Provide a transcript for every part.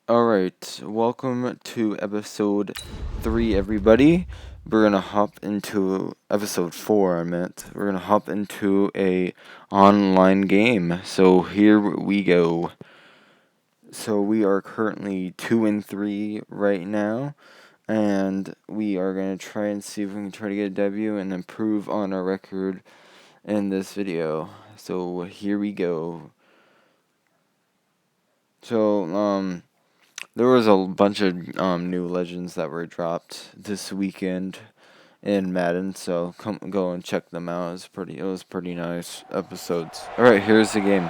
Alright, welcome to episode 3, everybody. We're gonna hop into episode 4, We're gonna hop into a online game. So here we go. So we are currently 2-3 right now. And we are gonna try and see if we can try to get a W and improve on our record in this video. So here we go. So, there was a bunch of new legends that were dropped this weekend in Madden, so go and check them out. It was pretty nice episodes. All right, here's the game.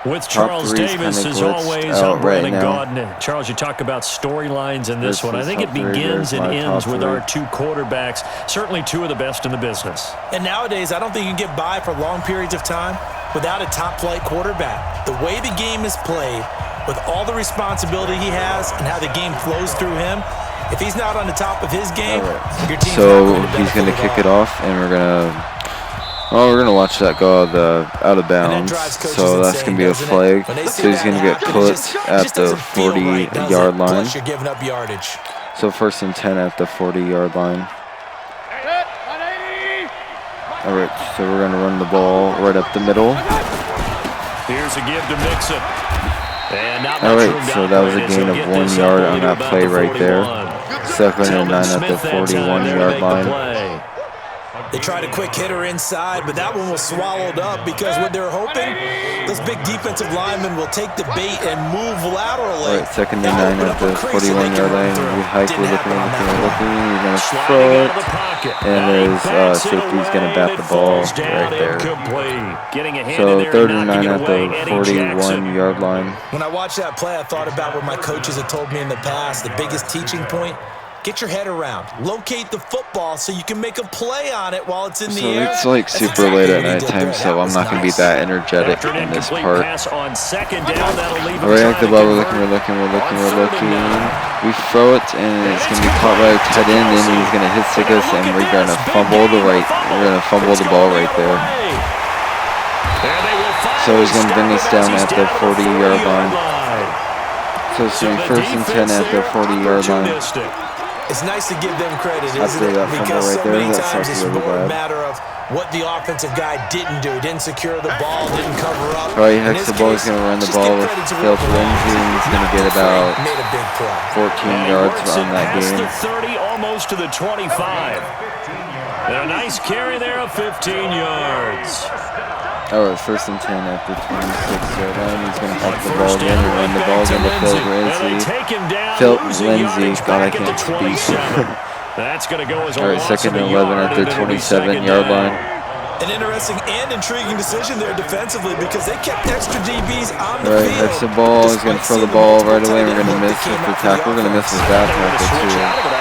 With Charles Davis, as always, I'm Brandon Gaudin. Charles, you talk about storylines in this one. I think it begins and ends with our two quarterbacks, certainly two of the best in the business. And nowadays, I don't think you can get by for long periods of time without a top-flight quarterback. The way the game is played, with all the responsibility he has and how the game flows through him, if he's not on the top of his game, your team's not going to benefit. So he's going to kick it off, and we're gonna watch that go out of bounds. So that's gonna be a flag. So he's gonna get put at the 40-yard line. So 1st and 10 at the 40-yard line. All right, so we're gonna run the ball right up the middle. Here's a give to Mixon. All right, so that was a gain of 1 yard on that play right there. 2nd and 9 at the 41-yard line. They tried a quick hitter inside, but that one was swallowed up because what they're hoping, those big defensive linemen will take the bait and move laterally. All right, 2nd and 9 at the 41-yard line. We hike, we're looking. We're going to throw it. And there's safety's going to bat the ball right there. So 3rd and 9 at the 41-yard line. When I watched that play, I thought about what my coaches had told me in the past. The biggest teaching point, get your head around. Locate the football so you can make a play on it while it's in the air. It's like super late at night time, so I'm not going to be that energetic in this part. Alright, the ball, we're looking. We throw it, and it's going to be caught by a tight end, and he's going to hit us, and we're going to fumble the ball right there. So he's going to bring us down at the 40-yard line. So it's going to be 1st and 10 at the 40-yard line. It's nice to give them credit, isn't it? Because so many times it's more a matter of what the offensive guy didn't do. Didn't secure the ball, didn't cover up. All right, Hex the ball is going to run the ball with Philip Lindsay, and he's going to get about 14 yards on that game. The 30, almost to the 25. And a nice carry there of 15 yards. All right, 1st and 10 at the 26-yard line. He's going to hop the ball again and run the ball again to Philip Lindsay. God, I can't speak. That's going to go as a all right, 2nd and 11 at the 27-yard line. An interesting and intriguing decision there defensively because they kept extra DBs on the field. All right, that's the ball. He's going to throw the ball right away. We're going to miss with the tackle. We're going to miss his back tackle too.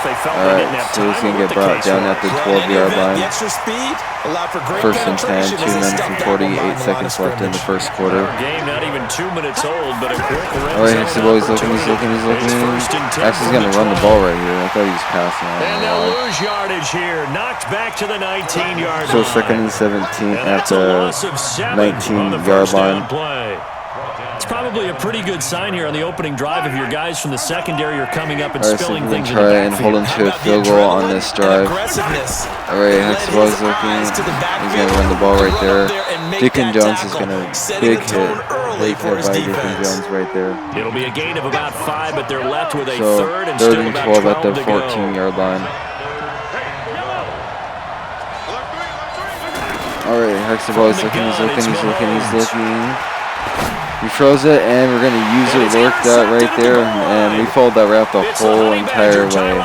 All right, so he's going to get brought down at the 12-yard line. 1st and 10, 2 minutes and 48 seconds left in the first quarter. Game not even 2 minutes old, but a quick all right, Hex the ball. He's looking. Actually, he's going to run the ball right here. I thought he was passing. And they'll lose yardage here. Knocked back to the 19-yard line. So 2nd and 17 at the 19-yard line. It's probably a pretty good sign here on the opening drive if your guys from the secondary are coming up and spilling things in the backfield. Try and hold him to a field goal on this drive. All right, Hex the ball is looking. He's going to run the ball right there. Deacon Jones is going to big hit by Deacon Jones right there. It'll be a gain of about 5, but they're left with a third and 12 at the 14-yard line. All right, Hex the ball is looking. He throws it, and we're going to use it, work that right there, and we followed that route the whole entire way.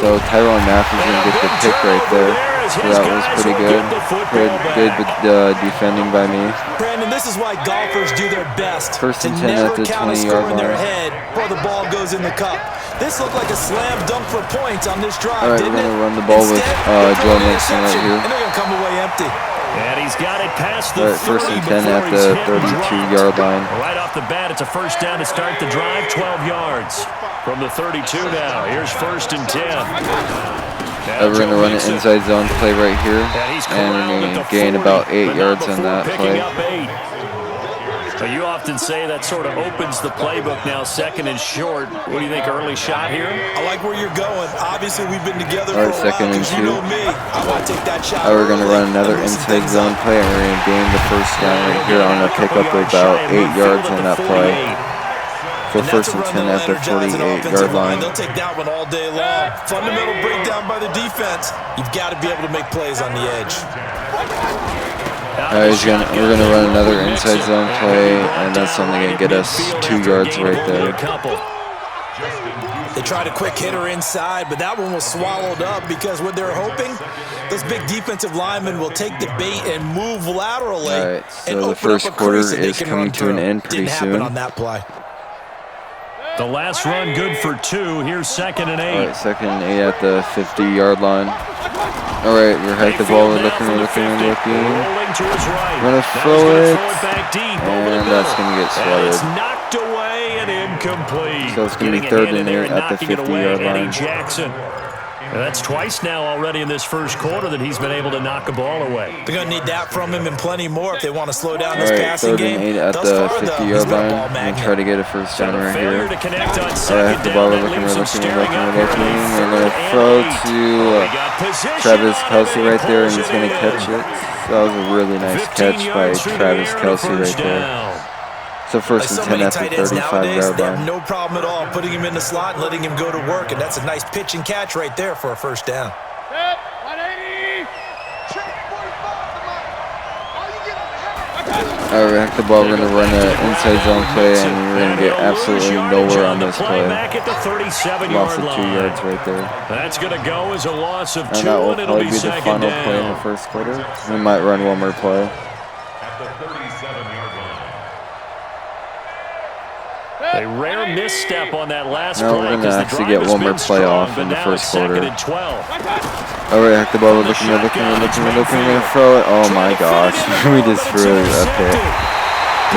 So Tyrann Mathieu going to get the pick right there. So that was pretty good. Good defending by me. Brandon, this is why golfers do their best 1st and 10 at the 20-yard line. Before the ball goes in the cup. This looked like a slam dunk for points on this drive. All right, we're going to run the ball with Joe Mixon right here. And they're going to come away empty. And he's got it past the 1st and 10 at the 32-yard line. Right off the bat, it's a first down to start the drive, 12 yards. From the 32 now, here's 1st and 10. We're going to run an inside zone play right here, and we're going to gain about 8 yards on that play. Well, you often say that sort of opens the playbook now, second and short. What do you think, early shot here? I like where you're going. Obviously, we've been together for a while, second and 2. You know me. I want to take that shot. We're going to run another inside zone play, and we're going to gain the first down right here. I'm going to pick up about 8 yards on that play. So first and 10 at the 48-yard line. They'll take that one all day long. Fundamental breakdown by the defense. You've got to be able to make plays on the edge. We're going to run another inside zone play, and that's only going to get us 2 yards right there. They tried a quick hitter inside, but that one was swallowed up because what they're hoping, those big defensive linemen will take the bait and move laterally. All right, so the first quarter is coming to an end pretty soon. On that play. The last run good for 2. Here's second and 8. All right, second and 8 at the 50-yard line. All right, we're hike the ball. We're looking. We're going to throw it, and that's going to get swatted. It's knocked away and incomplete. So it's going to be third and 8 at the 50-yard line. Jackson. And that's twice now already in this first quarter that he's been able to knock a ball away. They're going to need that from him and plenty more if they want to slow down this passing game. Third and 8 at the 50-yard line. I'm going to try to get a first down right here. All right, the ball. We're looking. We're going to throw to Travis Kelce right there, and he's going to catch it. That was a really nice catch by Travis Kelce right there. So first and 10 at the 35-yard line. No problem at all putting him in the slot and letting him go to work, and that's a nice pitch and catch right there for a first down. All right, the ball. We're going to run an inside zone play, and we're going to get absolutely nowhere on this play. Loss of 2 yards right there. That's going to go as a loss of 2, and that will and it'll probably be be the final play in the first quarter. We might run one more play. A rare misstep on that last play. No, we're going to actually get one more play off in the first quarter. All right, hack the ball. We're looking. We're going to throw it. Oh my gosh, we just threw it up here.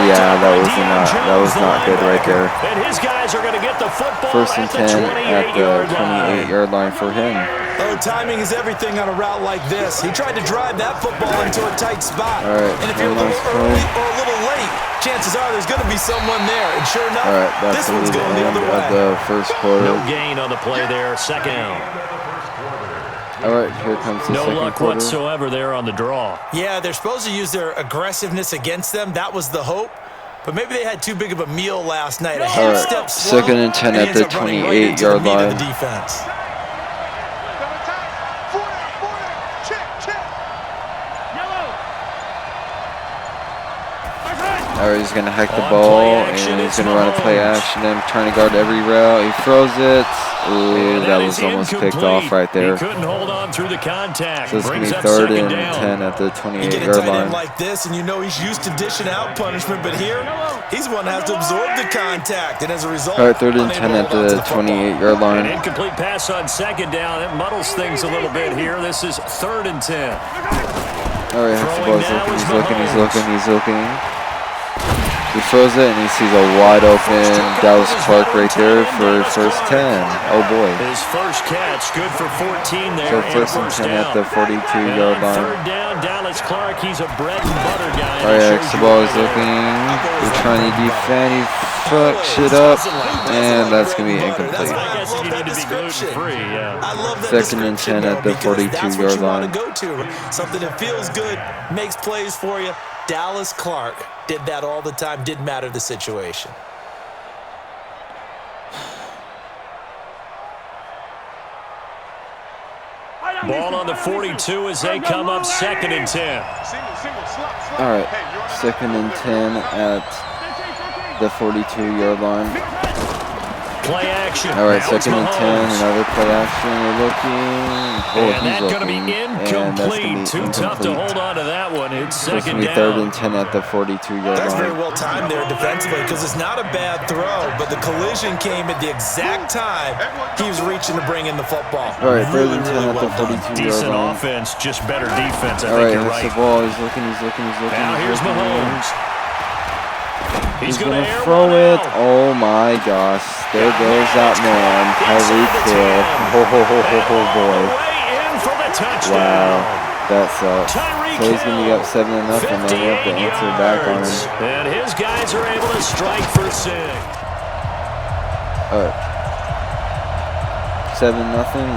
Yeah, that was not good right there. And his guys are going to get the football first and 10 at the 28-yard line for him. Oh, timing is everything on a route like this. He tried to drive that football into a tight spot. All right, and if you're a little early or a little late, chances are there's going to be someone there. And sure enough, all right, that's this one's going the other way. Of the first quarter. No gain on the play there. Second down. All right, here comes the second quarter. No luck whatsoever there on the draw. Yeah, they're supposed to use their aggressiveness against them. That was the hope. But maybe they had too big of a meal last night. A half step slow, second and 10 at the 28-yard line. Defense. All right, he's going to hack the ball, and he's going to run a play action. I'm trying to guard every route. He throws it. Ooh, that was almost picked off right there. He couldn't hold on through the contact. So it's going to be third and 10 at the 28-yard line. Like this, and you know he's used to dishing out punishment, but here he's one that has to absorb the contact, and as a result, all right, third and 10 at the 28-yard line. An incomplete pass on second down. It muddles things a little bit here. This is third and 10. All right, the ball's looking. He's looking. He throws it, and he sees a wide-open Dallas Clark right there for first 10. Oh, boy. His first catch, good for 14 there. So first and 10 at the 42-yard line. Third down, Dallas Clark. He's a bread and butter guy. All right, the ball is looking. We're trying to defend. He fucks it up, and that's going to be incomplete. I guess you need to be gluten-free, yeah. Second and 10 at the 42-yard line. Something that feels good, makes plays for you. Dallas Clark did that all the time, didn't matter the situation. Ball on the 42 as they come up second and 10. All right, second and 10 at the 42-yard line. Play action. All right, second and 10, another play action. We're looking. Oh, and that's going to be incomplete. Too tough to hold on to that one. It's second down. Third and 10 at the 42-yard line. That's very well timed there defensively because it's not a bad throw, but the collision came at the exact time he was reaching to bring in the football. All right, third and 10 at the 42-yard line. Decent offense, just better defense. I think you're right. The ball. He's looking. Now here's Mahomes. He's going to throw it. Oh, my gosh. There goes that man. Tyreek Hill. Oh, boy. In for the touchdown. Wow. That sucks. So he's going to be up 7-0, and they have to answer back on him. And his guys are able to strike for 6. 7-0.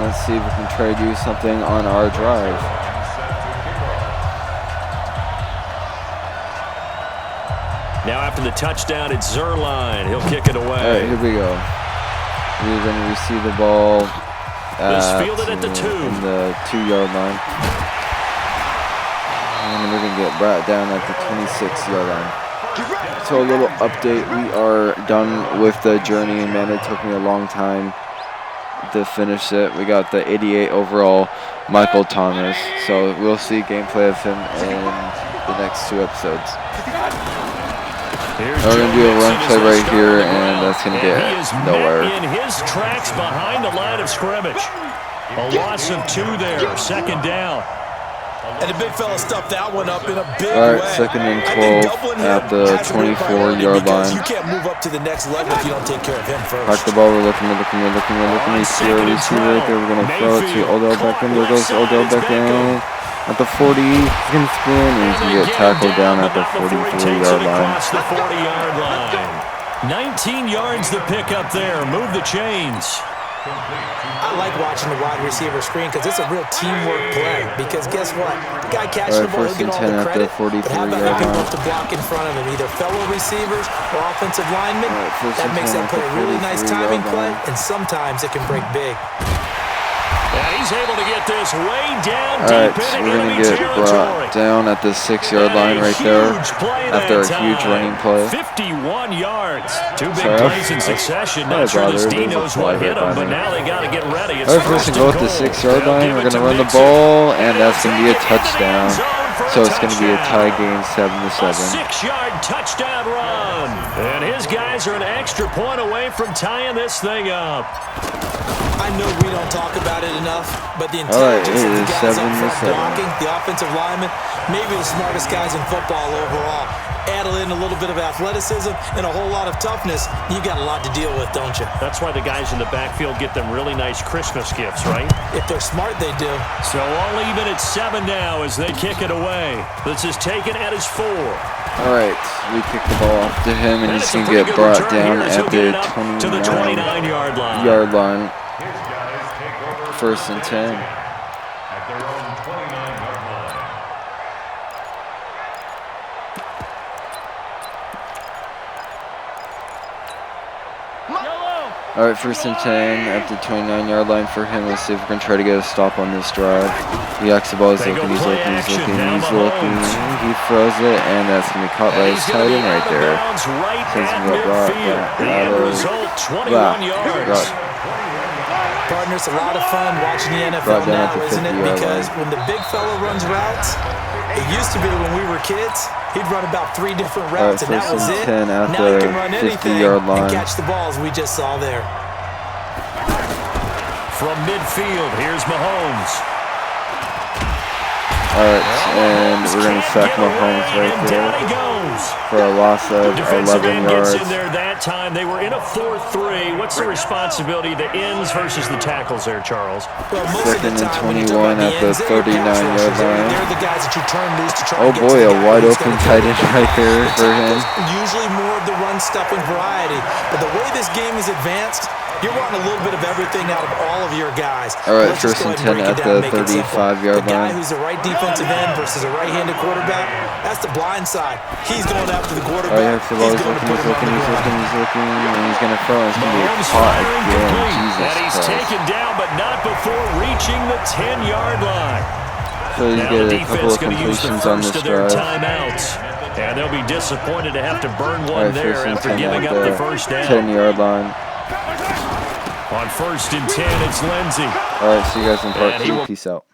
Let's see if we can try to do something on our drive. Now after the touchdown, it's Zerline. He'll kick it away. All right, here we go. We're going to receive the ball at the 2. In the 2-yard line. And we're going to get brought down at the 26-yard line. So a little update. We are done with the journey. Man, it took me a long time to finish it. We got the 88 overall Michael Thomas. So we'll see gameplay of him in the next 2 episodes. We're going to do a run play right here, and that's going to get nowhere. In his tracks behind the line of scrimmage. A loss of 2 there, 2nd down. And the big fella stuffed that one up in a big way. All right, 2nd and 12 at the 24-yard line. You can't move up to the next level if you don't take care of him first. Back the ball, we're looking. We see our receiver right there. We're going to throw it to Odell Beckham. There goes Odell Beckham. At the 40, he's going to spin, and he's going to get tackled down at the 44-yard line. 19 yards to pick up there. Move the chains. I like watching the wide receiver screen because it's a real teamwork play. Because guess what? The guy catching the ball, he'll get all the credit. But how about having enough to block in front of him? Either fellow receivers or offensive linemen. That makes that play a really nice timing play, and sometimes it can break big. And he's able to get this way down deep into we're going to get brought down at the 6-yard line right there after a huge running play. 51 yards. 2 big plays in succession. Not sure this D knows what hit him, but now they got to get ready. All right, first and goal at the 6-yard line. We're going to run the ball, and that's going to be a touchdown. So it's going to be a tie game, 7-7. A 6-yard touchdown run. And his guys are an extra point away from tying this thing up. I know we don't talk about it enough, but the intelligence of the guys up front blocking, the offensive linemen, maybe the smartest guys in football overall. Add in a little bit of athleticism and a whole lot of toughness, you got a lot to deal with, don't you? That's why the guys in the backfield get them really nice Christmas gifts, right? If they're smart, they do. So all even at 7 now as they kick it away. This is taken at his 4. All right, we kick the ball off to him, and he's going to get brought down at the 29-yard line. 1st and 10. All right, 1st and 10 at the 29-yard line for him. Let's see if we can try to get a stop on this drive. The ball is looking, he's looking. He throws it, and that's going to be caught by his tight end right there. So he's going to get brought. Partner, it's a lot of fun watching the NFL now, isn't it? Because when the big fella runs routes, it used to be when we were kids, he'd run about 3 different routes, and that was it. Now he can run anything and catch the balls we just saw there. From midfield, here's Mahomes. All right, and we're going to sack Mahomes right there for a loss of 11 yards. Gets in there that time. They were in a 4-3. What's the responsibility, the ends versus the tackles there, Charles? Well, 2nd and 21 at the 39-yard line. They're the guys that you turn loose to try oh boy, a wide open tight end right there for him. Usually more of the run-stuffing variety, but the way this game is advanced, you're wanting a little bit of everything out of all of your guys. All right, 1st and 10 at the 35-yard line. The guy who's the right defensive end versus a right-handed quarterback, that's the blind side. He's going after the quarterback. He's looking, and he's going to throw. It's going to be a caught again. Jesus and he's taken down, but not before reaching the 10-yard line. So he's getting a couple of completions on this drive. And they'll be disappointed to have to burn one there after giving up the first down. 10-yard line. On 1st and 10, it's Lindsey. All right, see you guys in part 2. Peace out.